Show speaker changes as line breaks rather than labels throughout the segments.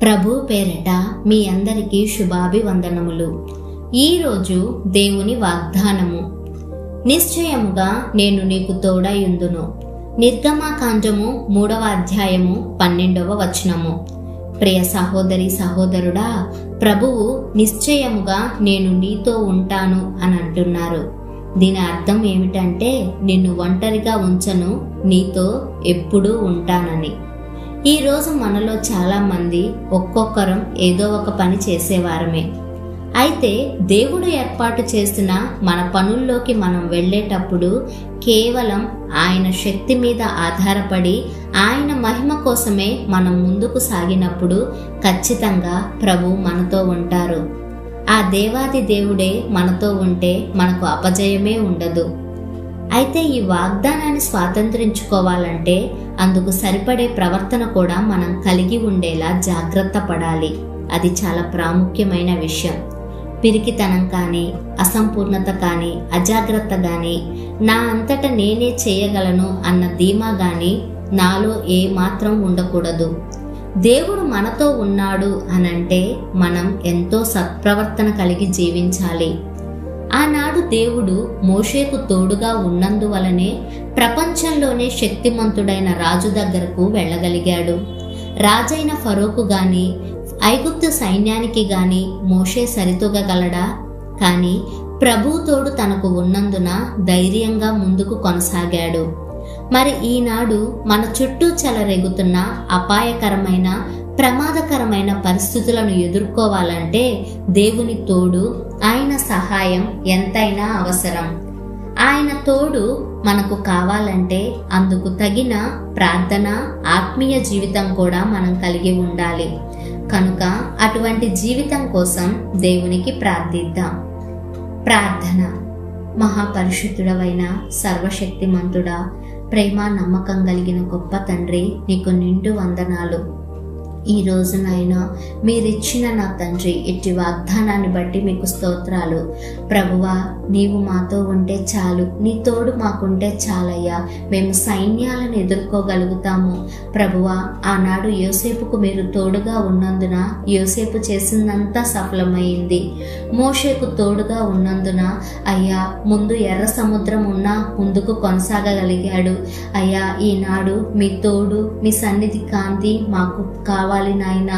ప్రభు పేరిట మీ అందరికీ శుభాభివందనములు. ఈరోజు దేవుని వాగ్దానము. నిశ్చయముగా నేను నీకు తోడయుందును. నిర్గమకాండము 3వ అధ్యాయము 12వ వచనము. ప్రియ సహోదరి సహోదరుడా, ప్రభువు నిశ్చయముగా నేను నీతో ఉంటాను అని అంటున్నారు. దీని అర్థం ఏమిటంటే, నిన్ను ఒంటరిగా ఉంచను, నీతో ఎప్పుడూ ఉంటానని. ఈరోజు మనలో చాలా మంది ఒక్కొక్కరం ఏదో ఒక పని చేసేవారమే. అయితే దేవుడు ఏర్పాటు చేసిన మన పనుల్లోకి మనం వెళ్ళేటప్పుడు కేవలం ఆయన శక్తి మీద ఆధారపడి ఆయన మహిమ కోసమే మనం ముందుకు సాగినప్పుడు ఖచ్చితంగా ప్రభు మనతో ఉంటారు. ఆ దేవాది దేవుడే మనతో ఉంటే మనకు అపజయమే ఉండదు. అయితే ఈ వాగ్దానాన్ని స్వాతంత్రించుకోవాలంటే అందుకు సరిపడే ప్రవర్తన కూడా మనం కలిగి ఉండేలా జాగ్రత్త పడాలి. అది చాలా ప్రాముఖ్యమైన విషయం. పిరికితనం కానీ, అసంపూర్ణత కానీ, అజాగ్రత్త కానీ, నా అంతట నేనే చేయగలను అన్న ధీమా కానీ నాలో ఏ మాత్రం ఉండకూడదు. దేవుడు మనతో ఉన్నాడు అనంటే మనం ఎంతో సత్ప్రవర్తన కలిగి జీవించాలి. ఆనాడు దేవుడు మోషేకు తోడుగా ఉన్నందువలనే ప్రపంచంలోనే శక్తిమంతుడైన రాజు దగ్గరకు వెళ్ళగలిగాడు. రాజైన ఫరోకు గాని, ఐగుప్తు సైన్యానికి గాని మోషే సరితూగగలడా? కానీ ప్రభు తోడు తనకు ఉన్నందున ధైర్యంగా ముందుకు కొనసాగాడు. మరి ఈనాడు మన చుట్టూ చెలరేగుతున్న అపాయకరమైన, ప్రమాదకరమైన పరిస్థితులను ఎదుర్కోవాలంటే దేవుని తోడు, ఆయన సహాయం ఎంతైనా అవసరం. ఆయన తోడు మనకు కావాలంటే అందుకు తగిన ప్రార్థన, ఆత్మీయ జీవితం కూడా మనం కలిగి ఉండాలి. కనుక అటువంటి జీవితం కోసం దేవునికి ప్రార్థిద్దాం. ప్రార్థన. మహాపరిశుద్ధుడవైన సర్వశక్తిమంతుడా, ప్రేమ నమ్మకం కలిగిన గొప్ప తండ్రి, నీకు నిండు వందనాలు. ఈ రోజునైనా మీరిచ్చిన నా తండ్రి ఇట్టి వాగ్దానాన్ని బట్టి మీకు స్తోత్రాలు. ప్రభువా, నీవు మాతో ఉంటే చాలు, నీ తోడు మాకుంటే చాలయ్యా, మేము సైన్యాలను ఎదుర్కోగలుగుతాము. ప్రభువా, ఆనాడు యోసేపుకు మీరు తోడుగా ఉన్నందున యోసేపు చేసిందంతా సఫలమైంది. మోషేకు తోడుగా ఉన్నందున అయ్యా ముందు ఎర్ర సముద్రం ఉన్నా ముందుకు కొనసాగగలిగాడు. అయ్యా, ఈనాడు మీ తోడు, మీ సన్నిధి కాంతి మాకు కావాలి నాయన.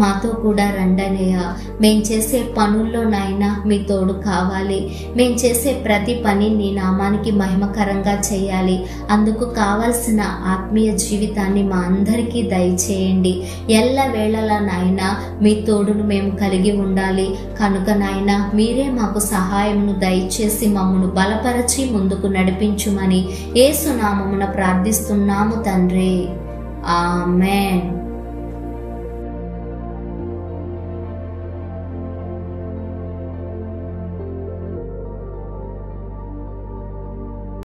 మాతో కూడా రండనయ్యా. మేం చేసే పనుల్లో నాయన మీ తోడు కావాలి. మేం చేసే ప్రతి పని నీ నామానికి మహిమకరంగా చేయాలి. అందుకు కావలసిన ఆత్మీయ జీవితాన్ని మా అందరికీ దయచేయండి. ఎల్ల వేళలా నాయన మీ తోడును మేము కలిగి ఉండాలి. కనుక నాయన మీరే మాకు సహాయమును దయచేసి మమ్మను బలపరచి ముందుకు నడిపించుమని యేసు నామమున ప్రార్థిస్తున్నాము తండ్రి. ఆమేన్.